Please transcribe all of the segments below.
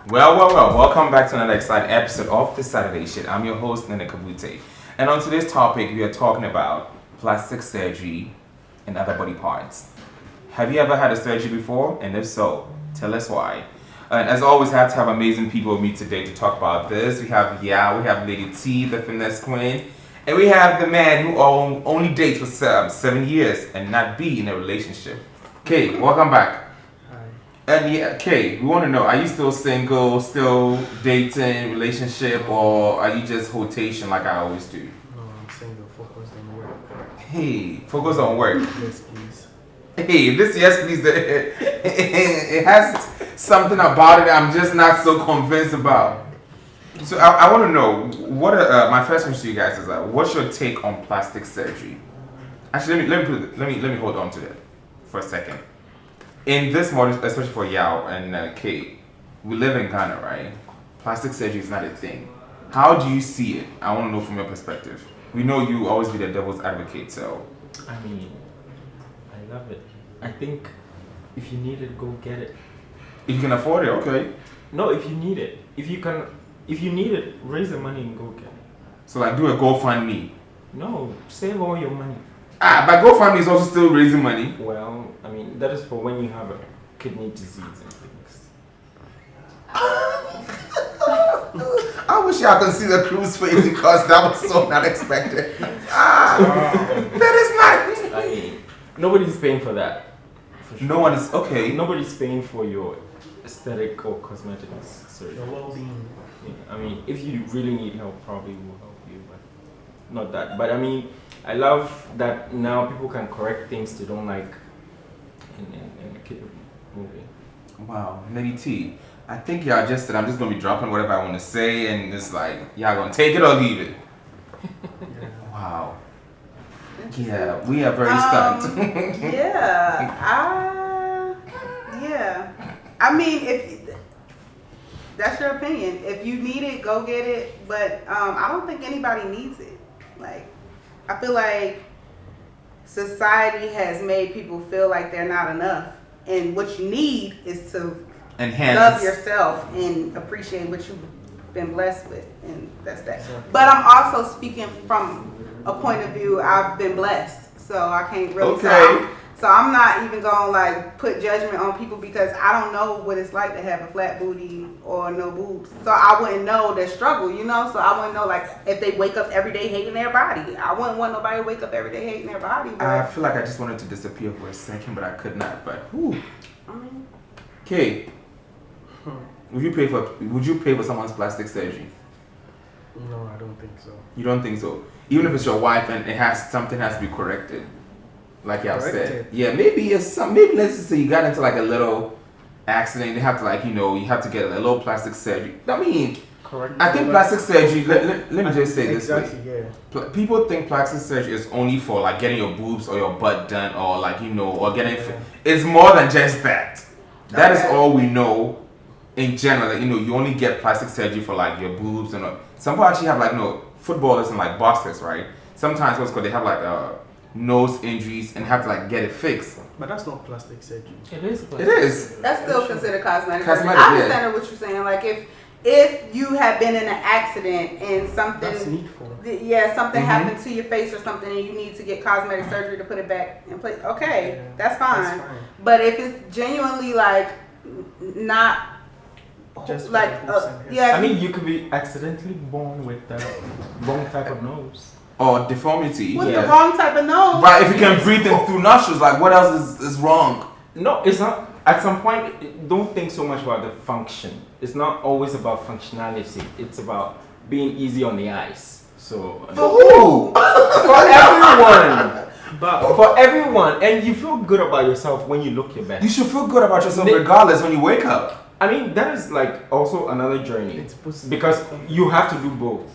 Well. Welcome back to another exciting episode of The Saturday Shit. I'm your host, Nene Kabutey. And on today's topic, we are talking about plastic surgery and other body parts. Have you ever had a surgery before? And if so, tell us why. And as always, I have to have amazing people with me today to talk about this. We have Yaw, we have Lady T, the finesse queen, and we have the man who only dates for 7 years and not be in a relationship. Okay, welcome back. And yeah, Kay, we want to know, are you still single, still dating, relationship, or are you just rotation like I always do? No, I'm single, focused on work. Hey, focus on work. Yes, please. Hey, this yes please, it has something about it I'm just not so convinced about. So I want to know, what my first question to you guys is, what's your take on plastic surgery? Actually, let me hold on to that for a second. In this model, especially for Yaw and Kate, we live in Ghana, right? Plastic surgery is not a thing. How do you see it? I want to know from your perspective. We know you always be the devil's advocate, so. I mean, I love it. I think if you need it, go get it. If you can afford it, okay. No, if you need it. If you need it, raise the money and go get it. So like do a GoFundMe. No, save all your money. But GoFundMe is also still raising money. Well, I mean, that is for when you have a kidney disease and things. I wish y'all could see the crew's face because that was so unexpected. That is not. I mean, nobody's paying for that. For sure. No one is, okay. Nobody's paying for your aesthetic or cosmetics surgery. Your well-being. Yeah, I mean, if you really need help, probably will help you, but not that. But I mean, I love that now people can correct things they don't like in a kid movie. Wow, Lady T. I think y'all just said I'm just gonna be dropping whatever I want to say, and it's like y'all gonna take it or leave it. Wow. Yeah, we are very stunned. Yeah. I mean, if that's your opinion, if you need it, go get it. But I don't think anybody needs it. Like, I feel like society has made people feel like they're not enough, and what you need is to love yourself and appreciate what you've been blessed with, and that's that. But I'm also speaking from a point of view, I've been blessed, so I can't really say. So I'm not even gonna like put judgment on people because I don't know what it's like to have a flat booty or no boobs. So I wouldn't know their struggle, you know? So I wouldn't know like if they wake up every day hating their body. I wouldn't want nobody to wake up every day hating their body. But I feel like I just wanted to disappear for a second, but I could not. But whew. I mean, Okay. Would you pay for someone's plastic surgery? No, I don't think so. You don't think so? Even if it's your wife and something has to be corrected. Like y'all said. Yeah, maybe let's just say you got into like a little accident, they have to like, you have to get a little plastic surgery. I mean, I think plastic surgery, let me just say this way. Yeah. People think plastic surgery is only for like getting your boobs or your butt done or like, or getting, it's more than just that. That is all we know in general. Like, you only get plastic surgery for like your boobs and some people actually have like, footballers and like boxers, right? Sometimes what's called, they have like nose injuries and have to like get it fixed. But that's not plastic surgery. It is. It is. that's still considered cosmetic. Cosmetic, I understand what you're saying. Like if you have been in an accident and something, That's needful. Something happened to your face or something, and you need to get cosmetic surgery to put it back in place. Okay, that's fine. But if it's genuinely like not Just like I mean, you could be accidentally born with the wrong type of nose. Or deformity. With the wrong type of nose. But if you can breathe in through nostrils, like what else is wrong? No, it's not. At some point, don't think so much about the function. It's not always about functionality. It's about being easy on the eyes. So for who? For everyone. But for everyone, and you feel good about yourself when you look your best. You should feel good about yourself regardless when you wake up. I mean, that is like also another journey because you have to do both.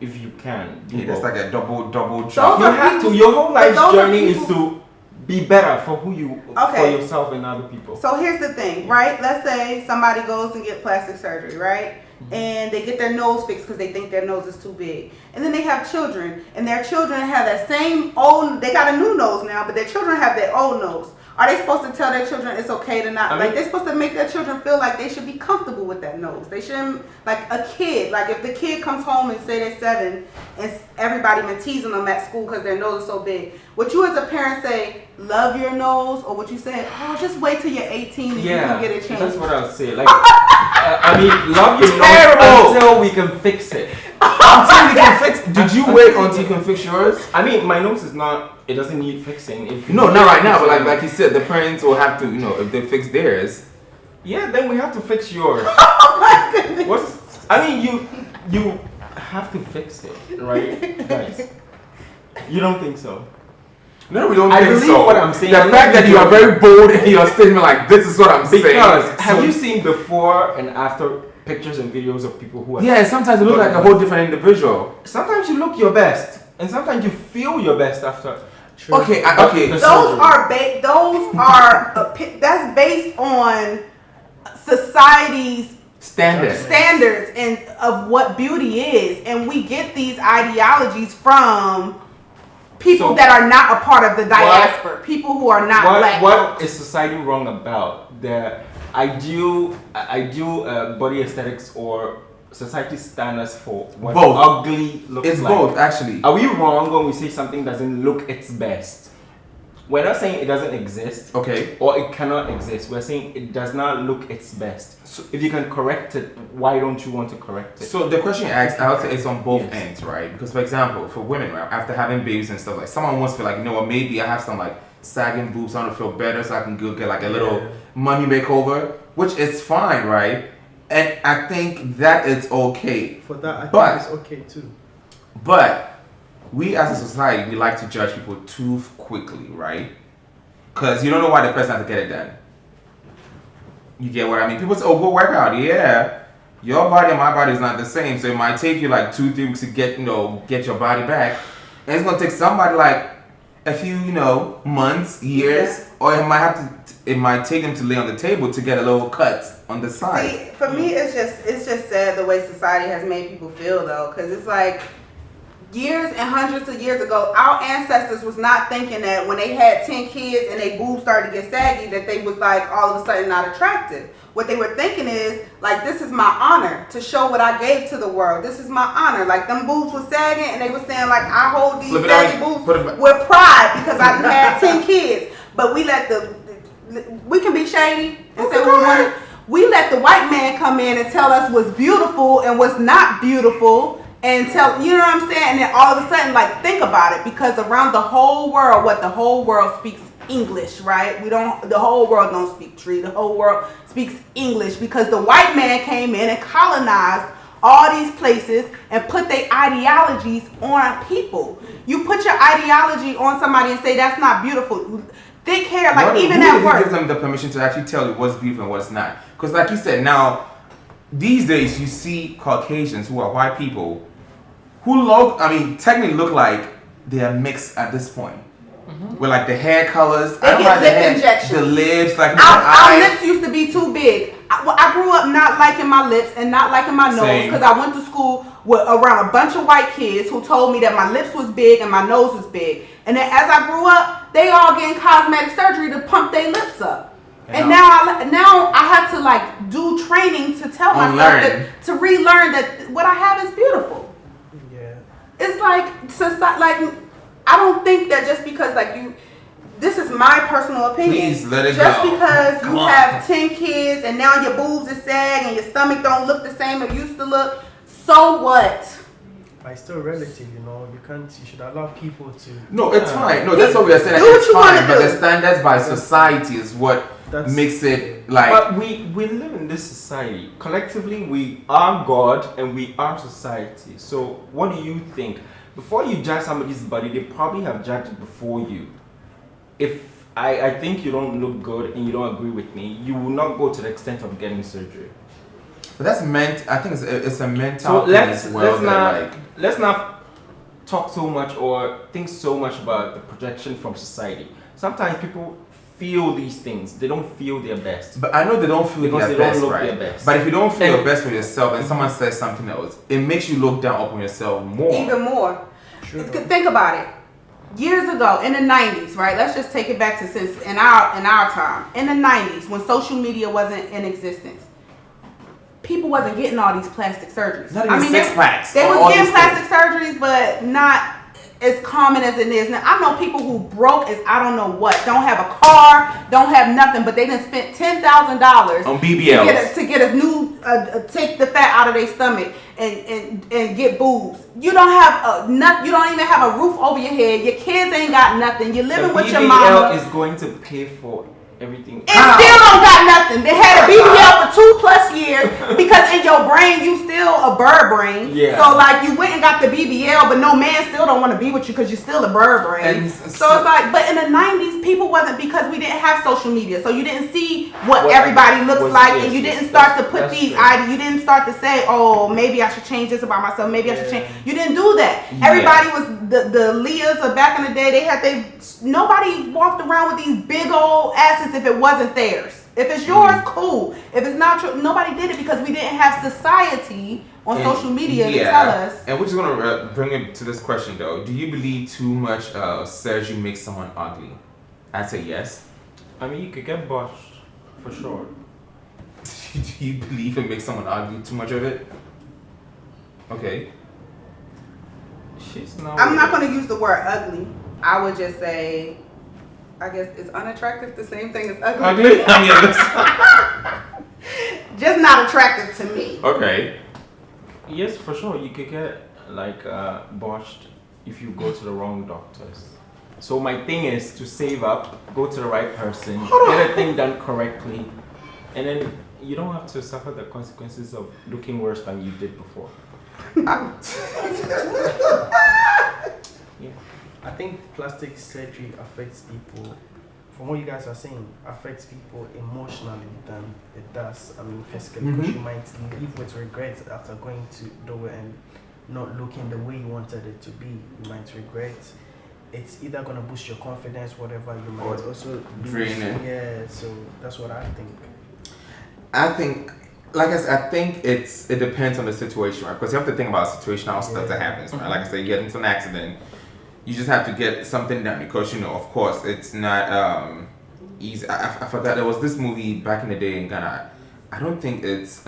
If you can, it's like a double jump. You have to. Your whole life journey is to be better for who you, for yourself and other people. So here's the thing, right? Let's say somebody goes and get plastic surgery, right? And they get their nose fixed because they think their nose is too big. And then they have children, and their children have that same old, they got a new nose now, but their children have their old nose. Are they supposed to tell their children it's okay to not, like, they're supposed to make their children feel like they should be comfortable with that nose. They shouldn't, like a kid, like if the kid comes home and say they're 7 and everybody been teasing them at school because their nose is so big, would you as a parent say, love your nose, or would you say, oh, just wait till you're 18 and you can get it changed? That's what I would say. Like, I mean, love your nose until we can fix it. Until we can fix. Did you wait until you can fix yours? I mean, my nose is not. It doesn't need fixing. No, not right now. But like you said, the parents will have to. You know, if they fix theirs. Yeah, then we have to fix yours. Oh my goodness. I mean, you have to fix it, right, guys? You don't think so? No, we don't I think believe so. what I'm saying. The fact that you are very bold in your statement, like this is what I'm saying. Because have you seen before and after pictures and videos of people who are? Yeah, sometimes you look like a whole different individual. Sometimes you look your best, and sometimes you feel your best after. True. Okay, okay. Those are that's based on society's standards and of what beauty is, and we get these ideologies from people that are not a part of the diaspora, people who are not black. What is society wrong about the ideal body aesthetics or society standards for what both ugly looks it's like? Both, actually. Are we wrong when we say something doesn't look its best? We're not saying it doesn't exist, okay, or it cannot exist. We're saying it does not look its best. So if you can correct it, why don't you want to correct it? So the question you asked, I would say it's on both ends, right? Because for example, for women, right, after having babies and stuff, like someone wants to feel like, you know what, maybe I have some like sagging boobs, I want to feel better, so I can go get like a little mummy makeover, which is fine, right? And I think that it's okay. For that, I think it's okay too. But we as a society, we like to judge people too quickly, right? Because you don't know why the person has to get it done. You get what I mean? People say, oh, go work out. Yeah. Your body and my body is not the same. So it might take you like 2-3 weeks to get your body back. And it's going to take somebody like a few, months, years, or it might take them to lay on the table to get a little cut on the side. See, for me, it's just sad the way society has made people feel, though, because it's like years and hundreds of years ago, our ancestors was not thinking that when they had 10 kids and they boobs started to get saggy, that they was like all of a sudden not attractive. What they were thinking is like, this is my honor to show what I gave to the world. This is my honor. Like them boobs was sagging, and they were saying like, I hold these saggy boobs with pride because I had 10 kids. But we let we can be shady and say we let the white man come in and tell us what's beautiful and what's not beautiful. And tell, you know what I'm saying? And then all of a sudden, like, think about it, because around the whole world, the whole world speaks English, right? The whole world don't speak Tree. The whole world speaks English because the white man came in and colonized all these places and put their ideologies on people. You put your ideology on somebody and say that's not beautiful. They care, like, even at work. Who gives them the permission to actually tell you what's beautiful and what's not? Because like you said, now, these days you see Caucasians who are white people who technically look like they are mixed at this point. Mm-hmm. With like the hair colors, they get lip injections. The lips, like our lips used to be too big. I grew up not liking my lips and not liking my nose because I went to school around a bunch of white kids who told me that my lips was big and my nose was big. And then as I grew up, they all getting cosmetic surgery to pump their lips up. And now I have to like do training to tell myself to relearn that what I have is beautiful. Yeah. It's like I don't think that just because this is my personal opinion. Please let it just go. because you have 10 kids and now your boobs is sag and your stomach don't look the same it used to look, so what? But it's still relative, you should allow people to. No, it's fine. No, that's what we are saying. Do what it's you fine, want to but do. the standards by society is what makes it like. But we live in this society. Collectively, we are God and we are society. So what do you think? Before you judge somebody's body, they probably have judged it before you. If I think you don't look good and you don't agree with me, you will not go to the extent of getting surgery. But that's I think it's a mental so thing as well. Let's not talk so much or think so much about the projection from society. Sometimes people feel these things. They don't feel their best. But I know they don't feel because their they best, don't look right? their best. But if you don't feel your best for yourself and someone says something else, it makes you look down upon yourself more. Even more. True. Think about it. years ago in the 90s, right? Let's just take it back to since in our time. In the 90s, when social media wasn't in existence, people wasn't getting all these plastic surgeries. Not even six packs. They was getting plastic surgeries, but not as common as it is now. I know people who broke as I don't know what, don't have a car, don't have nothing, but they done spent $10,000 on BBLs to get a new take the fat out of their stomach and get boobs. You don't have you don't even have a roof over your head. Your kids ain't got nothing. You're living with your mama. BBL is going to pay for everything. It still don't got nothing. They had a BBL for 2+ years because in your brain you still a bird brain. Yeah. So like you went and got the BBL, but no man still don't want to be with you because you're still a bird brain. And so it's like, but in the 90s, people wasn't because we didn't have social media, so you didn't see what everybody looks like, and you didn't start to put these ideas. You didn't start to say, oh, maybe I should change this about myself. Maybe I should change. You didn't do that. Everybody was the Leahs of back in the day. Nobody walked around with these big old asses if it wasn't theirs. If it's yours, cool. If it's not true, nobody did it because we didn't have society on social media to tell us. And we're just going to bring it to this question though. Do you believe too much surgery makes someone ugly? I'd say yes. I mean, you could get botched for sure. Do you believe it makes someone ugly? Too much of it? Okay. I'm not going to use the word ugly. I would just say, I guess, is unattractive the same thing as ugly? Ugly? I mean, just not attractive to me. Okay. Yes, for sure. You could get like botched if you go to the wrong doctors. So my thing is to save up, go to the right person, get a thing done correctly, and then you don't have to suffer the consequences of looking worse than you did before. Yeah. I think plastic surgery affects people, from what you guys are saying, affects people emotionally than it does, physically. Because you might live with regrets after going to do it and not looking the way you wanted it to be. You might regret. It's either going to boost your confidence, whatever. You might also drain it. Yeah, so that's what I think. I think, like I said, I think it depends on the situation, right? Because you have to think about situational stuff that happens, right? Like I said, you get into an accident, you just have to get something done because, of course, it's not easy. I forgot, there was this movie back in the day in Ghana. I don't think it's,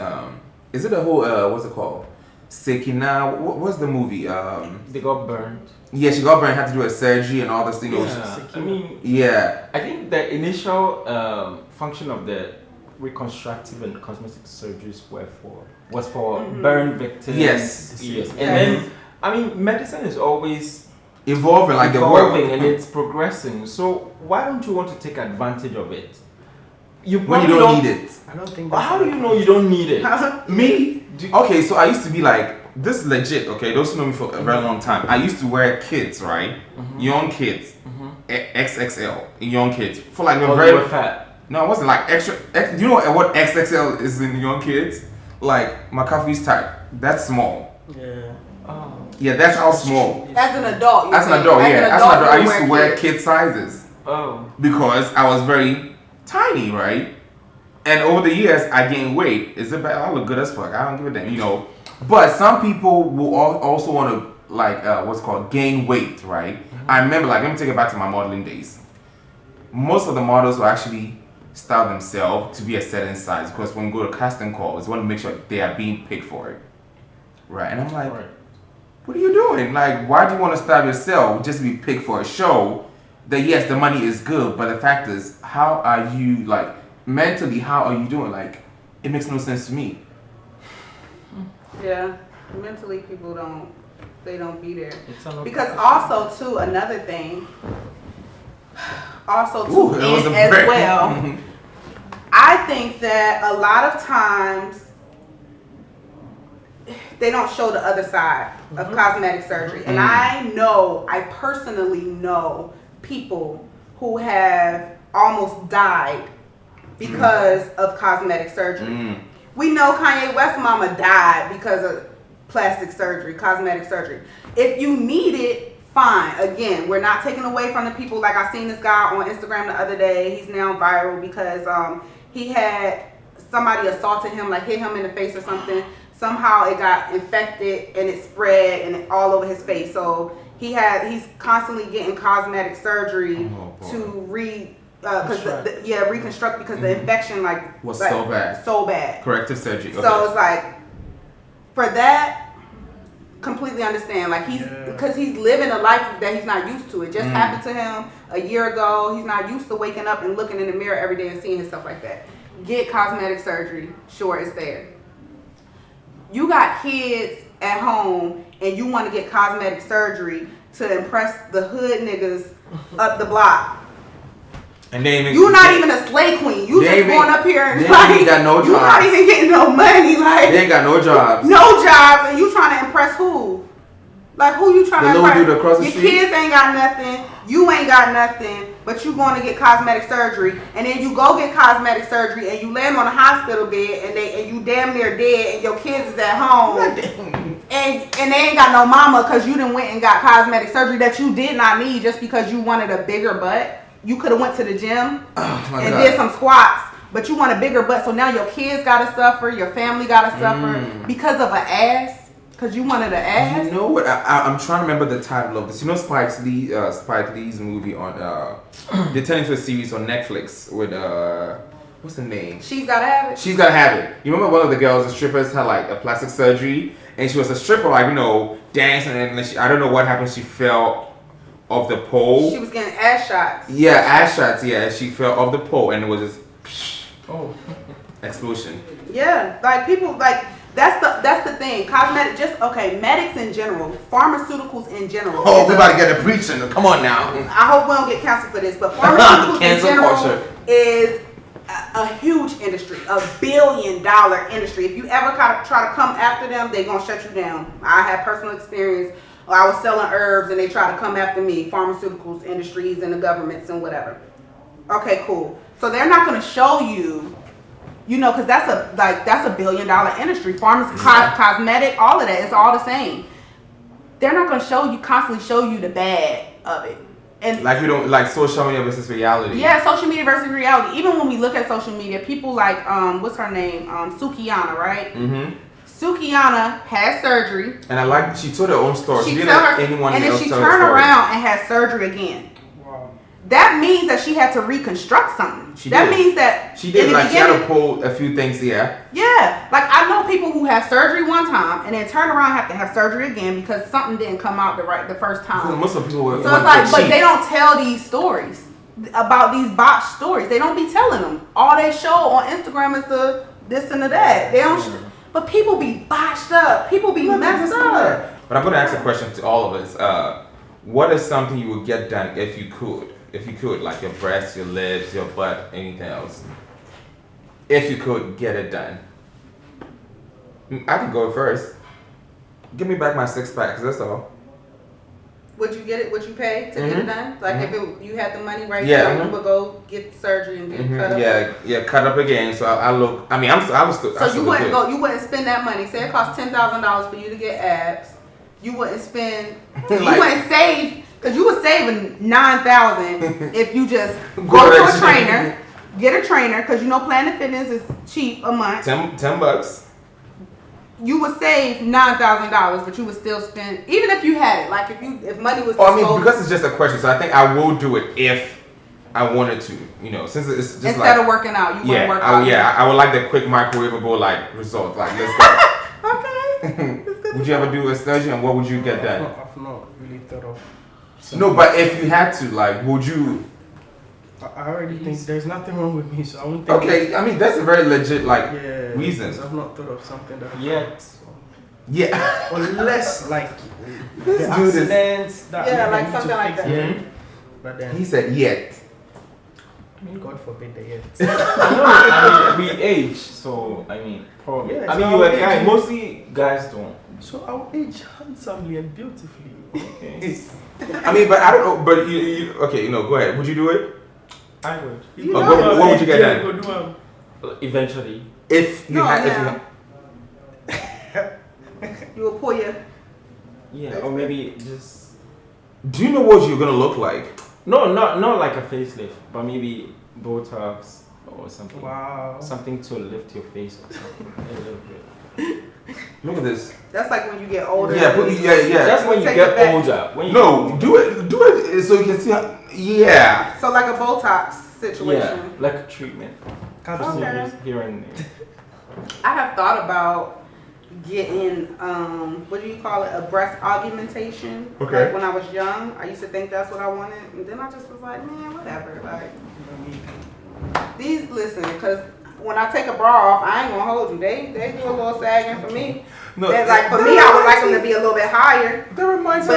is it a whole, what's it called? Sekina, what's the movie? They got burned. Yeah, she got burned, had to do a surgery and all this, I think the initial function of the reconstructive and cosmetic surgeries was for burn victims. Yes. And then, medicine is always evolving and it's progressing. So why don't you want to take advantage of it? When you don't need it. I don't think. How do you know you don't need it? Me? Okay, so I used to be like, this is legit, okay? Those who know me for a very long time. I used to wear kids, right? Young kids. XXL. Young kids. For like a very fat. No, it wasn't like extra. You know what XXL is in young kids? Like McAfee's type. That's small. Yeah. Oh. Yeah, that's how small. As an adult. As an adult, I used to wear kid sizes. Oh. Because I was very tiny, right? And over the years, I gained weight. Is it bad? I look good as fuck. I don't give a damn, But some people will also want to, like, what's called gain weight, right? I remember, like, let me take it back to my modeling days. Most of the models will actually style themselves to be a certain size because when you go to casting calls, you want to make sure they are being paid for it, right? And I'm like, what are you doing? Like, why do you want to style yourself just to be picked for a show? That yes, the money is good, but the fact is, how are you, like, mentally? How are you doing? Like, it makes no sense to me. Yeah, mentally, people don't be there because also too another thing. Also, too, as well, I think that a lot of times they don't show the other side of cosmetic surgery. And I personally know people who have almost died because of cosmetic surgery. We know Kanye West's mama died because of plastic surgery, cosmetic surgery. If you need it, fine. Again, we're not taking away from the people. Like I seen this guy on Instagram the other day. He's now viral because he had somebody assaulted him, like hit him in the face or something. Somehow it got infected and it spread and all over his face. So he's constantly getting cosmetic surgery to reconstruct because the infection was so bad. So bad. Corrective surgery. Okay. So it's like, for that, completely understand. Like because he's living a life that he's not used to. It just happened to him a year ago. He's not used to waking up and looking in the mirror every day and seeing his stuff like that. Get cosmetic surgery. Sure, it's there. You got kids at home and you want to get cosmetic surgery to impress the hood niggas up the block. And you're not even a slay queen. You just going up here and ain't got no jobs. You're not even getting no money. Like they ain't got no jobs. No jobs, and you trying to impress who? Like who you trying to impress? Dude across the Your street? kids ain't got nothing. You ain't got nothing. But you going to get cosmetic surgery, and then you go get cosmetic surgery, and you land on a hospital bed, and you damn near dead, and your kids is at home, and they ain't got no mama because you done went and got cosmetic surgery that you did not need just because you wanted a bigger butt. You could have went to the gym and did some squats, but you want a bigger butt, so now your kids gotta suffer, your family gotta suffer because of an ass. Because you wanted an ass? You know what? I'm trying to remember the title of this. You know Spike Lee's movie on they're turning into a series on Netflix with what's the name? She's Gotta Have It. She's Gotta Have It. You remember one of the girls, the strippers, had like a plastic surgery, and she was a stripper, like dancing, and then I don't know what happened. She fell off the pole. She was getting ass shots. Yeah, ass shots. Yeah, she fell off the pole, and it was just explosion. Yeah, like people like. That's the thing. Cosmetic, medics in general, pharmaceuticals in general. Oh, we about to get a preaching. Come on now. I hope we don't get canceled for this, but pharmaceuticals in general is a huge industry, $1 billion industry. If you ever try to come after them, they're gonna shut you down. I had personal experience. I was selling herbs and they try to come after me, pharmaceuticals industries and the governments and whatever. Okay, cool. So they're not gonna show you. Because that's a $1 billion industry. Cosmetic, all of that, it's all the same. They're not going to constantly show you the bad of it. And like we don't like social media versus reality. Yeah, social media versus reality. Even when we look at social media, people like what's her name, Sukiyana, right? Mm-hmm. Sukiyana had surgery, and I like she told her own story. She didn't let anyone else tell her story. And then she turned around and had surgery again. That means that she had to reconstruct something. She means that she did. Like she had to pull a few things. Yeah. Yeah. Like I know people who have surgery one time and then turn around and have to have surgery again because something didn't come out the first time. Most of people were. So it's like, but they don't tell these stories about these botched stories. They don't be telling them. All they show on Instagram is the this and the that. They don't. But people be botched up. People be messed up. But I'm going to ask a question to all of us. What is something you would get done if you could? If you could, like your breasts, your lips, your butt, anything else. If you could get it done. I can go first. Give me back my 6-pack, because that's all. Would you get it? Would you pay to get it done? Like if you had the money right now, you would go get surgery and get cut up. Yeah, cut up again. So I look. I mean, I was still. So you wouldn't go. You wouldn't spend that money. Say it costs $10,000 for you to get abs. You wouldn't spend. You wouldn't save. Because you would save $9,000 if you just go to a trainer, get a trainer, because Planet Fitness is cheap a month. $10. You would save $9,000, but you would still spend, even if you had it, like if money was. Because it's just a question, so I think I will do it if I wanted to, since it's just instead of working out, you want to work out. I would like the quick microwavable result, let's go. Okay. Would you ever do a surgery, and what would you get done? I've not really thought of. No, but if you had to, would you? I already think there's nothing wrong with me, so I won't think. Okay, I mean that's a very legit reason. I've not thought of something that. Yeah. Unless the accidents that. Something like that. Yeah. But then he said yet. I mean, God forbid the yet. We age, so probably. Yeah, you were a guy. Mostly guys don't. So I'll age handsomely and beautifully. Okay. But I don't know. But you okay? Go ahead. Would you do it? I would. What would you get done? Eventually. If you had. You will pull your. Yeah, or maybe just. Do you know what you're gonna look like? No, not like a facelift, but maybe Botox or something. Wow. Something to lift your face or something a little bit. Look at this. That's like when you get older. Yeah, yeah. That's when you Take get it back. older. When you No, do it so you can see how. Yeah. So like a Botox situation. Yeah, like a treatment. Okay. Here and there. I have thought about getting what do you call it? A breast augmentation. Okay. Like when I was young, I used to think that's what I wanted, and then I just was like, man, whatever. Like listen, because when I take a bra off, I ain't gonna hold you. They do a little sagging for me. No, Like for me, I would like them to be a little bit higher. That reminds me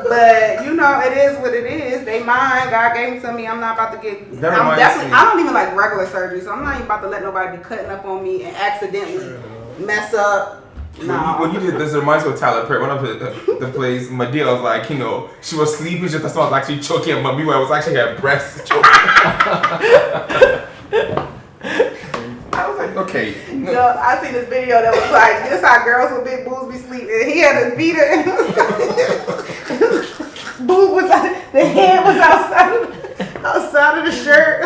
But you know, it is what it is. They mine. God gave them to me. I'm not about to get. That I'm reminds definitely. me. I don't even like regular surgery, so I'm not even about to let nobody be cutting up on me and accidentally mess up. No. When you did this, it reminds me of Tyler Perry. One of the plays, Madea was like, she was sleeping, just that's why I was actually choking, but meanwhile, it was actually her breast choking. I was like, okay. No, I seen this video that was like, this how girls with big boobs be sleeping. He had a beater and boob was out, the head was outside of the shirt.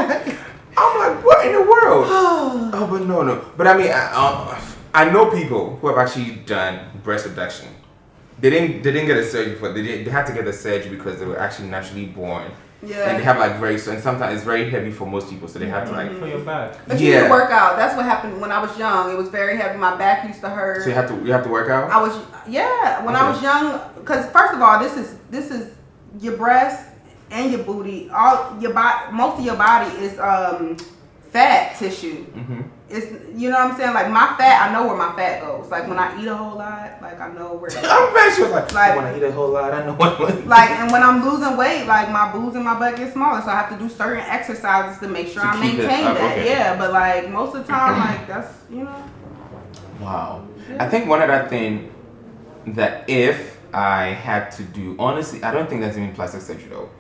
I'm like, what in the world? Oh, but no. But I mean, I know people who have actually done breast reduction. They didn't get a surgery for it. They had to get the surgery because they were actually naturally born. Yeah. And they have like and sometimes it's very heavy for most people, so they have to like. For your back. But you need to work out. That's what happened when I was young. It was very heavy. My back used to hurt. So you have to work out? I was young, because first of all, this is your breast and your booty. All your body, most of your body is fat tissue. Mm-hmm. It's, you know what I'm saying? Like my fat, I know where my fat goes. Like when I eat a whole lot, like I know where. I'm bet she was like, when I eat a whole lot, I know what. Like, and when I'm losing weight, like my boobs and my butt get smaller, so I have to do certain exercises to make sure I maintain that. Okay. Yeah, but like most of the time, like that's Wow. Yeah. I think one other thing that if I had to do, honestly, I don't think that's even plastic surgery though.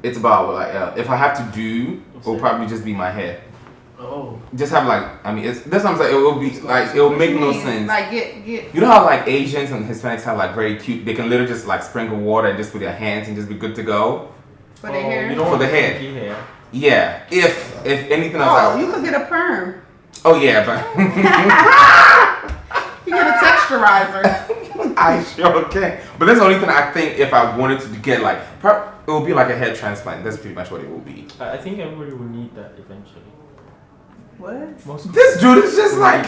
It's about like if I have to do, it will probably just be my hair. Oh. Just have that's what I'm saying. It will be like it will make no sense. Like get. You know how like Asians and Hispanics have like very cute. They can literally just like sprinkle water and just put their hands and just be good to go. For the hair. You don't for the hair. hair. Yeah. If anything else. Oh, you could get a perm. Oh yeah, but you get a texturizer. I sure can. But that's the only thing I think if I wanted to get like, it will be like a hair transplant. That's pretty much what it will be. I think everybody will need that eventually. What? This dude is just like.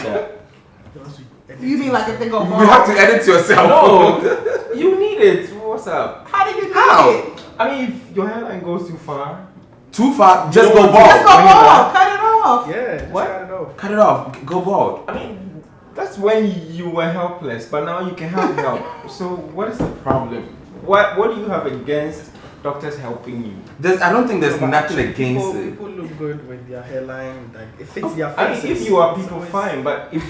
You mean like if they go bald? You have to edit yourself. No, you need it. What's up? How do you need it? I mean, if your hairline goes too far. Too far? Just go bald. Just go bald. Cut it off. Yeah, just What? cut it off. Cut it off. Go bald. I mean, that's when you were helpless, but now you can have help. So what is the problem? What do you have against doctors helping you? I don't think there's nothing against it. People look good with their hairline, like it fits their I faces. mean, if you are people, fine, but if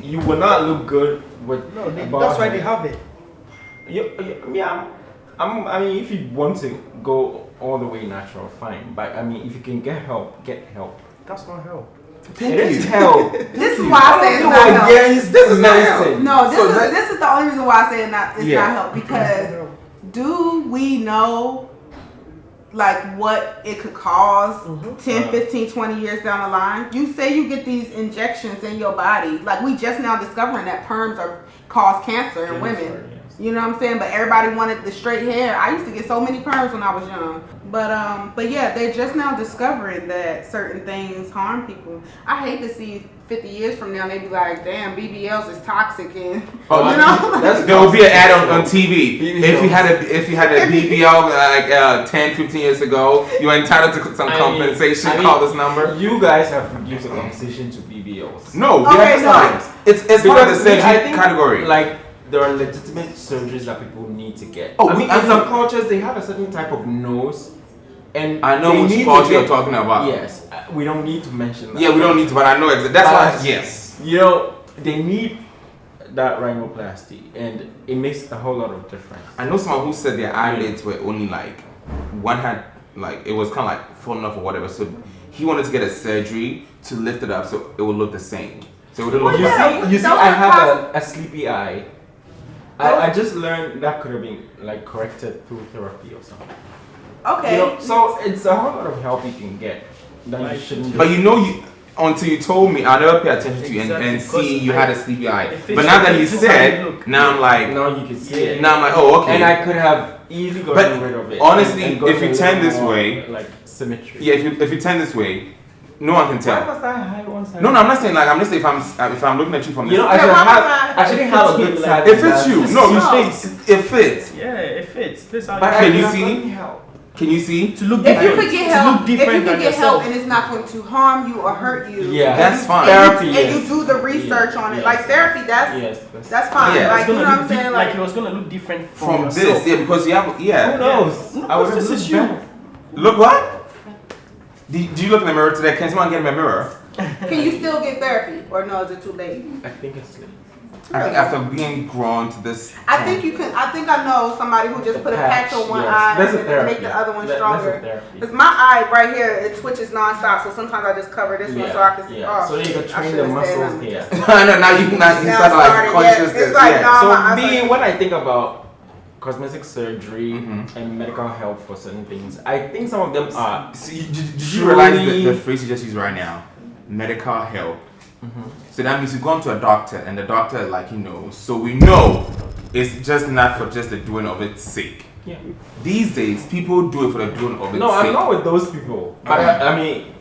you will not look good with that's why they have it. I mean, if you want to go all the way natural, fine. But I mean, if you can get help, get help. That's not help. Thank It you. is help. This is why I say it's not help. This is not help. No, this is the only reason why I say it's not help, because do we know like what it could cause 10, 15, 20 years down the line? You say you get these injections in your body. Like we just now discovering that perms cause cancer in women. Yes. You know what I'm saying? But everybody wanted the straight hair. I used to get so many perms when I was young. But yeah, they're just now discovering that certain things harm people. I hate to see 50 years from now they be like, damn, BBLs is toxic, and there will be an ad on TV. If you had a BBL like 10, 15 years ago, you are entitled to some compensation. Call this number. You guys have reduced the conversation to BBLs. No, it's part of the surgery category. Like there are legitimate surgeries that people need to get. Oh, I mean, in some cultures they have a certain type of nose. And I know which culture you're talking about. Yes, we don't need to mention that. Yeah, we don't need to, but I know exactly. That's why. Yes. You know, they need that rhinoplasty, and it makes a whole lot of difference. I know someone who said their eyelids were only like one had like it was kind of like falling off or whatever. So he wanted to get a surgery to lift it up so it would look the same. So it would look. You see, I have a sleepy eye. I just learned that could have been like corrected through therapy or something. Okay. You know, so it's a whole lot of help you can get that you shouldn't. But until you told me, I never pay attention to you and see you had a sleepy eye. But now that you said, now I'm like, now you can see it. Now I'm like, oh, okay. And I could have easily gotten rid of it. Honestly, and if you turn this more, way, like symmetry. Yeah, if you turn this way, no one can tell. Why was I high one side? No, I'm not saying like I'm just saying if I'm looking at you from this. You know, I shouldn't have a good side. It fits you. No, you face. It fits. Yeah, it fits. This how Can you see? Can you see? To look if you could get help, and it's not going to harm you or hurt you, that's fine. Therapy, and you do the research on it. Like therapy, that's fine. Yeah. Like you know what I'm saying? Like it was gonna look different from this. Yeah, because you have. Yeah. Who knows? I was just assume. Look what? Do you look in the mirror today? Can someone get me a mirror? Can you still get therapy, or no? Is it too late? I think it's late. I think after being grown to this. I think you can. I think I know somebody who just put a patch on one eye and make the other one stronger. Because my eye right here, it twitches nonstop. So sometimes I just cover this one so I can see. Yeah. So you can train the muscles here. No, now you start like conscious. It's like so when I think about cosmetic surgery and medical help for certain things, I think some of them are. Did you realize the phrase you just used right now? Medical help. So that means you go to a doctor and the doctor like so we know it's just not for just the doing of its sake. Yeah. These days people do it for the doing of its sake. No, I'm not with those people. But I mean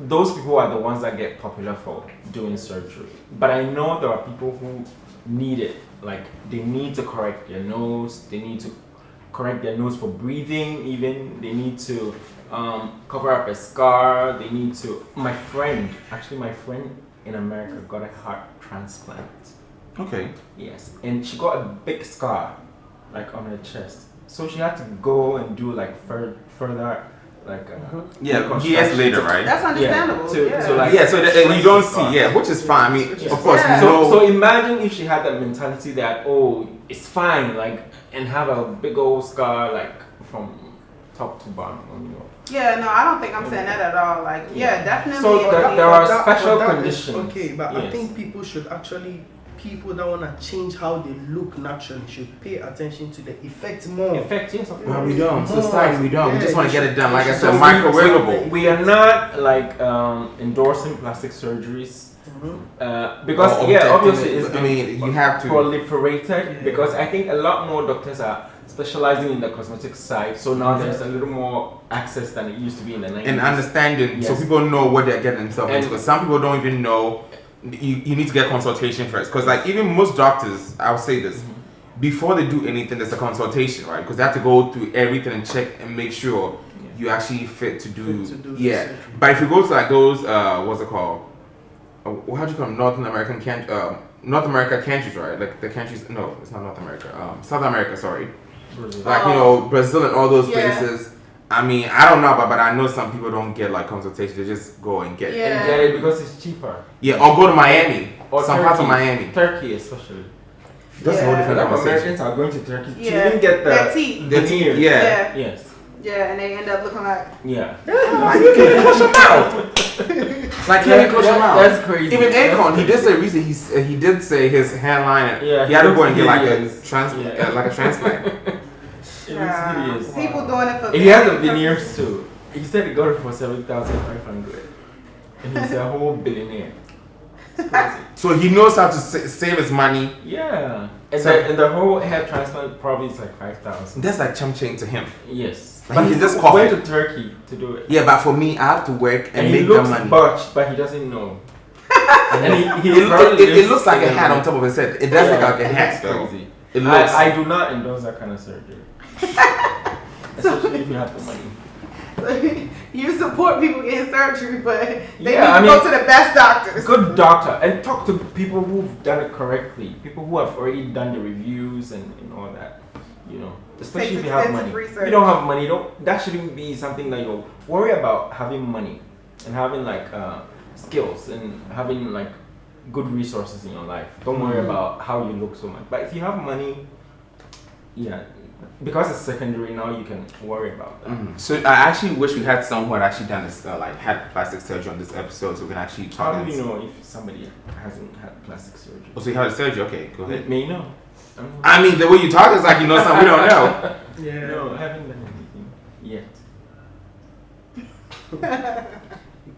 those people are the ones that get popular for doing surgery. But I know there are people who need it. Like they need to correct their nose, they need to correct their nose for breathing even, they need to cover up a scar. They need to. My friend in America got a heart transplant. Okay. Yes, and she got a big scar, like on her chest. So she had to go and do like further, like years later, right? That's understandable. So you don't see, which is fine. I mean, of course. Yeah. So imagine if she had that mentality that it's fine, like, and have a big old scar like from top to bottom on your. Yeah, no, I don't think I'm saying that at all. Like, definitely. So there are special conditions. Okay, but I think people should people that want to change how they look naturally should pay attention to the effect more. Effect, yes, of course. No, we don't. Society, we don't. We just want to get it done. Like I said, microwavable. We are not like endorsing plastic surgeries. Because obviously it's you have to proliferated because I think a lot more doctors are specializing in the cosmetic side, so now there's a little more access than it used to be in the 90s. And understanding, so people know what they're getting themselves into. Because some people don't even know. You need to get consultation first. Because like even most doctors, I'll say this, before they do anything, there's a consultation, right? Because they have to go through everything and check and make sure you actually fit to do surgery. But if you go to like those, what's it called? How do you call them? North America countries, right? Like the countries. No, it's not North America. South America, sorry. Brazil. Like Brazil and all those places. I mean, I don't know, but I know some people don't get like consultation. They just go and get it because it's cheaper. Yeah, or go to Miami or some parts of Miami. Turkey, especially. That's a whole different conversation. Americans are going to Turkey to even get their teeth. Yes. Yeah, and they end up looking like. Yeah. You can't close your mouth. Like can't close your mouth. That's crazy. Even Akon, he did say recently. He did say his hairline. He had to go and get like a transplant. People doing it for. He has the veneers too. He said he got it for 7,500, and he's a whole billionaire. So he knows how to save his money. Yeah, and the whole hair transplant probably is like 5,000. That's like chump change to him. Yes, like he just went to Turkey to do it. Yeah, but for me, I have to work and make the money. Butch, but he doesn't know. And it looks like a hat on top of his head. It does look like a hat, though. Crazy. It looks. I do not endorse that kind of surgery, especially if you have the money. You support people getting surgery, but they need to go to the best doctors. Good doctor, and talk to people who've done it correctly. People who have already done the reviews and all that. Especially if you have money. If you don't have money, that shouldn't be something that you'll worry about. Having money and having like skills and having like good resources in your life. Don't worry about how you look so much. But if you have money, because it's secondary now, you can worry about that. So I actually wish we had someone who had actually done this, had plastic surgery on this episode, so we can actually talk. How do you know if somebody hasn't had plastic surgery? Oh, so you had a surgery? Okay, go ahead. May know. I mean, the way you talk is like you know something we don't know. No, I haven't done anything yet.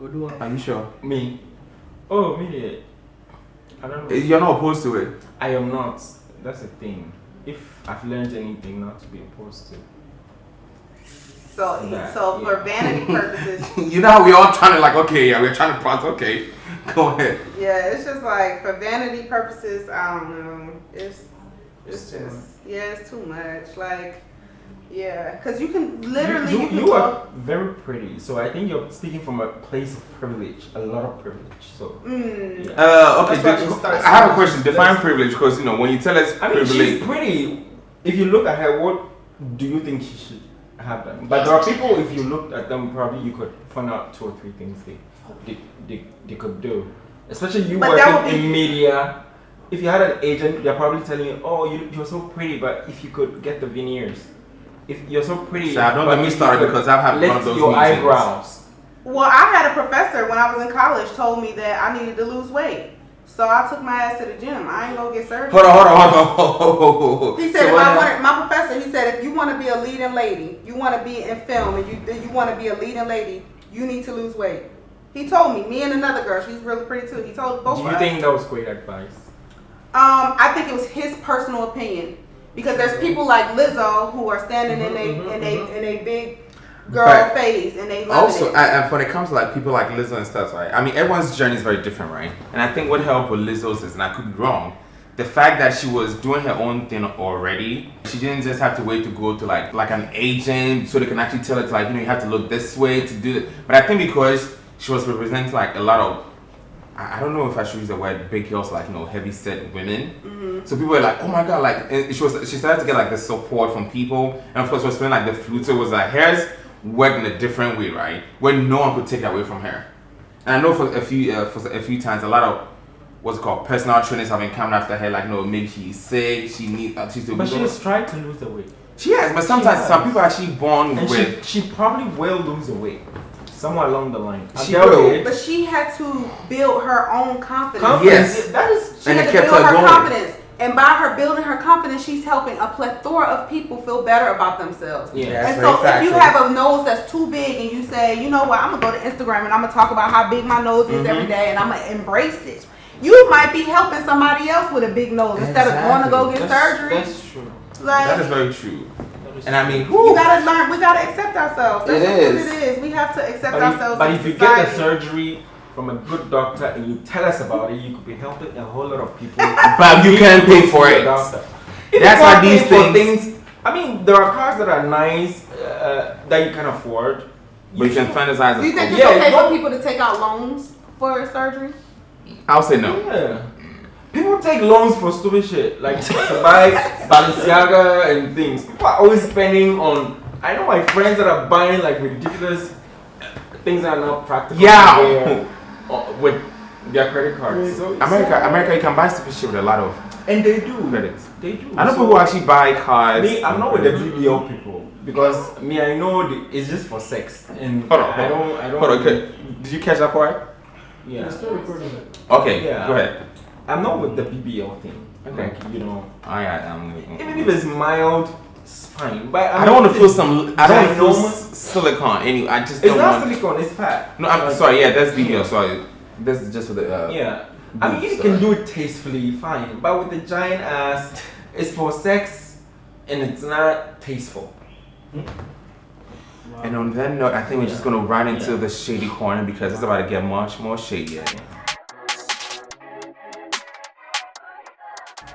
Are you sure? Me? Oh, me. I don't know. You're not opposed to it? I am not. That's the thing. If I've learned anything, not to be opposed to. So for vanity purposes. You know how we all trying to like, okay, yeah, we're trying to process, okay. Go ahead. Yeah, it's just like for vanity purposes, I don't know. It's just it's too much. Like, yeah, because you can literally you are very pretty, so I think you're speaking from a place of privilege, a lot of privilege. So yeah. Okay, I have a question. Define privilege, because when you tell us privilege, she's pretty. If you look at her, what do you think she should have done? But there are people, if you looked at them, probably you could find out 2 or 3 things they could do. Especially you working in media. If you had an agent, they're probably telling you, oh, you're so pretty, but if you could get the veneers. If you're so pretty, so don't let me start because I've had one of those your meetings. Eyebrows. Well, I had a professor when I was in college told me that I needed to lose weight. So I took my ass to the gym. I ain't gonna get surgery. Hold on. He said, my professor, he said, if you want to be a leading lady, you want to be in film, and you want to be a leading lady, you need to lose weight. He told me and another girl, she's really pretty too. He told both of us. Do you think that was great advice? I think it was his personal opinion. Because there's people like Lizzo who are standing in a big girl phase and they love also, it. And when it comes to like people like Lizzo and stuff, right? I mean, everyone's journey is very different, right? And I think what helped with Lizzo's is, and I could be wrong, the fact that she was doing her own thing already. She didn't just have to wait to go to like an agent so they can actually tell her to like, you have to look this way to do it. But I think because she was representing like a lot of, I don't know if I should use the word big girls, like heavy set women. Mm-hmm. So people were like, oh my god, like, and she started to get like the support from people, and of course she was feeling like the flute. So it was like hers worked in a different way, right? Where no one could take it away from her. And I know for a few times, a lot of what's it called personal trainers have been coming after her, like, no, maybe she's sick, she needs, she's still. But she has tried to lose the weight. She has, but sometimes some people are actually born and with. She probably will lose the weight. Somewhere along the line. She will. But she had to build her own confidence. Yes. That is, she and had it to kept build her her going. confidence. And by her building her confidence, she's helping a plethora of people feel better about themselves. Yeah. And so if you have a nose that's too big and you say, you know what, I'm going to go to Instagram and I'm going to talk about how big my nose is every day and I'm going to embrace it. You might be helping somebody else with a big nose instead of going to go get surgery. That's true. Like, that is very true. And I mean, you gotta learn. We gotta accept ourselves. That's what it is. We have to accept ourselves. But if you get the surgery from a good doctor and you tell us about it, you could be helping a whole lot of people. But you can't pay for it. That's why these things. I mean, there are cars that are nice that you can afford. But you can fantasize. Do you think it's okay for people to take out loans for surgery? I'll say no. Yeah. People take loans for stupid shit, like to buy Balenciaga and things. People are always spending on. I know my friends that are buying like ridiculous things that are not practical. Yeah. With their credit cards. So America, you can buy stupid shit with a lot of. And they do. Credits. They do. I know people who actually buy cars. Me, I'm not with the BBL people because I know it's just for sex. And hold on. I don't. Hold on. Okay. Did you catch that part? Yeah. You're still recording it. Okay. Yeah. Go ahead. I'm not with the BBL thing. Okay. Like, Even if it's mild, it's fine. But I don't want to feel some. I don't want to feel silicone. Anyway, I just don't want. It's not silicone. It's fat. No, I'm sorry. Yeah, that's BBL. Sorry, this is just for the. Yeah. I mean, you can do it tastefully, fine. But with the giant ass, it's for sex, and it's not tasteful. And on that note, I think we're just gonna run into the shady corner because it's about to get much more shady.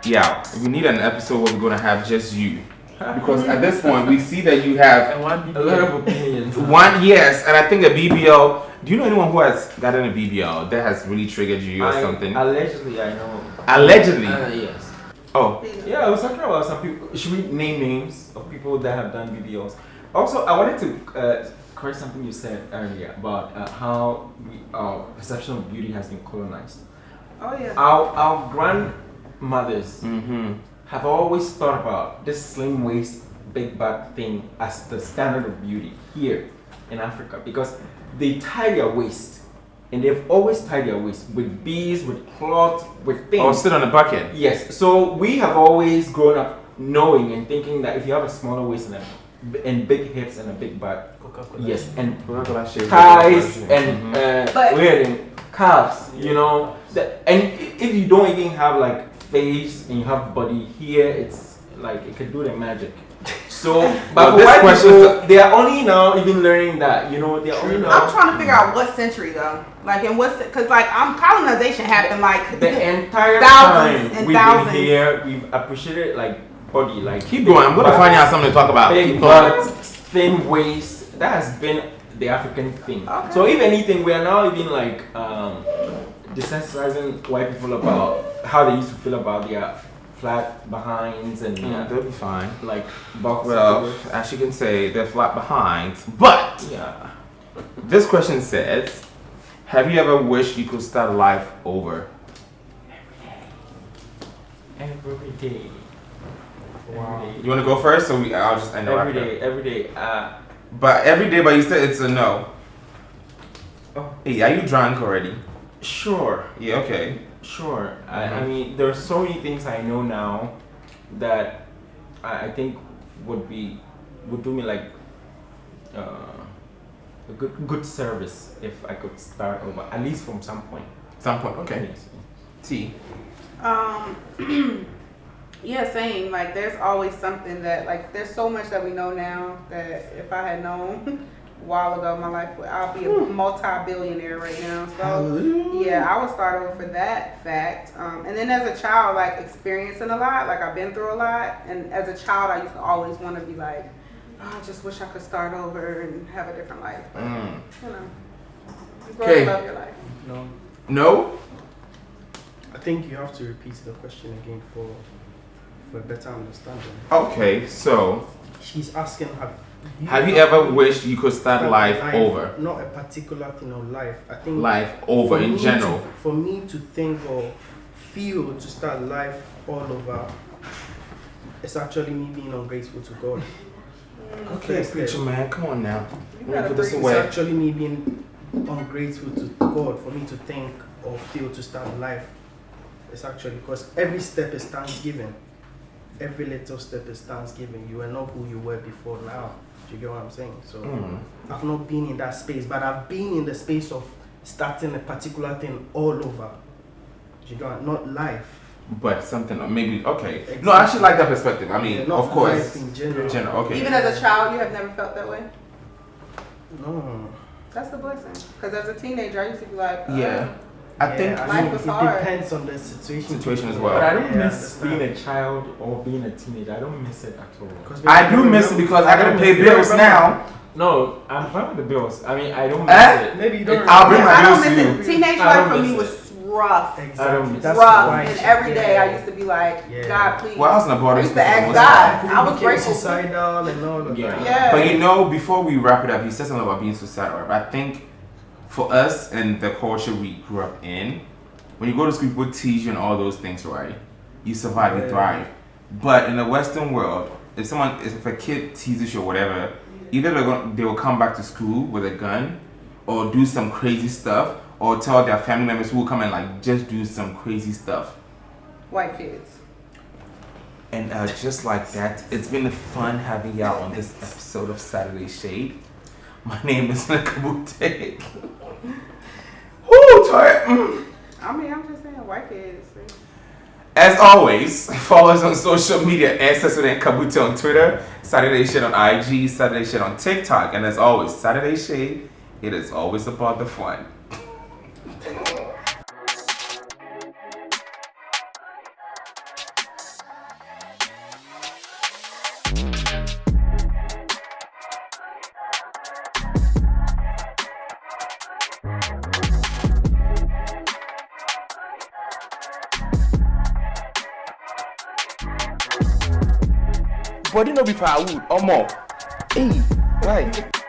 Yeah, we need an episode where we're gonna have just you, because at this point we see that you have a lot of opinions. Yes, and I think a BBL. Do you know anyone who has gotten a BBL that has really triggered you or something? Allegedly, I know. Allegedly. Yes. Oh. Yeah, I was talking about some people. Should we name names of people that have done BBLs? Also, I wanted to correct something you said earlier about how our perception of beauty has been colonized. Oh yeah. Our grandmothers have always thought about this slim waist, big butt thing as the standard of beauty here in Africa because they tie their waist. And they've always tied their waist with beads, with cloth, with things. Or sit on a bucket. Yes. So we have always grown up knowing and thinking that if you have a smaller waist, and big hips and a big butt. Coca-Cola. Yes, and Coca-Cola shape. thighs and But- wearing calves, you know. And if you don't even have like face and you have body here, it's like it could do the magic. So, but for this white question people, they are only now even learning that, you know, they're only I'm now. trying to figure out what century though. Like in what, because like colonization happened like The entire thousands time and we've thousands. been here, we've appreciated like body, like Keep going. I'm gonna find out something to talk about. big Keep going. butts, thin waist. That has been the African thing. Okay. So if anything, we are now even like desensitizing white people about how they used to feel about their flat behinds and Yeah, they'll be fine. like box. Well, as you can say, they're flat behinds. But yeah. this question says, have you ever wished you could start life over? Every day. Wow. Every day. You want to go first, so I'll just end the Every wrap up? day. Every day. But every day, but you said it's a no. Oh. Hey, are you drunk already? Sure. Yeah, okay. Sure. I mean, there's so many things I know now that I think would do me like a good service if I could start over, at least from some point. Some point, okay. Yes. T. Yeah, same. Like, there's always something that, like, there's so much that we know now that if I had known a while ago, my life would, I'll be a multi-billionaire right now. So, yeah, I would start over for that fact. And then as a child, like, experiencing a lot, like, I've been through a lot. And as a child, I used to always want to be like, oh, I just wish I could start over and have a different life. But, you know, you grow Okay. to love your life. No. No? I think you have to repeat the question again for a better understanding. Okay, so She's asking, have you ever wished you could start life over? Not a particular thing of life. I think Life over for in me general. for me to think or feel to start life all over, it's actually me being ungrateful to God. Okay, First preacher step. man, come on now. Let me gotta put this breathe. It's away. actually me being ungrateful to God for me to think or feel to start life. It's actually because every step is thanksgiving. Every little step is thanksgiving. You are not who you were before now. Do you get what I'm saying? So I've not been in that space, but I've been in the space of starting a particular thing all over. Do you get what? Not life. But something, maybe, okay. Exactly. No, I actually like that perspective. I mean, Yeah, not of course. life in general. Okay. Even as a child, you have never felt that way? No. That's a blessing. Because as a teenager, I used to be like, Yeah. I think I Life think was it hard. depends on the situation. Situation as well. But I don't Yeah, miss I being understand. a child or being a teenager. I don't miss it at all. 'Cause I do miss it because I gotta pay You bills remember? now. No, I'm fine with the bills. I mean, I don't miss Eh? it. Maybe you don't. I'll bring my I bills don't to you. miss it. Teenage I life don't for me miss was rough. Exactly. That's Rough. why And she- every day yeah. I used to be like, Yeah. God, please. Well, I was in a I boarding used school to for ask most God. part. I was became grateful. suicidal and all of Yeah. that. Yeah. But you know, before we wrap it up, you said something about being suicidal. Right? But I think for us and the culture we grew up in, when you go to school, people teach you and all those things, right? You survive, you Yeah. thrive. But in the Western world, if a kid teases you or whatever, either they will come back to school with a gun, or do some crazy stuff, or tell their family members who will come and like just do some crazy stuff. White kids. And just like that, it's been fun having y'all on this episode of Saturday Shade. My name is Kabutey. Woo, Toya. I mean, I'm just saying, white kids. As always, follow us on social media. Ancestors and Kabutey on Twitter, Saturday Shade on IG, Saturday Shade on TikTok. And as always, Saturday Shade, it is always about the fun. Body no be firewood or more. Hey, right.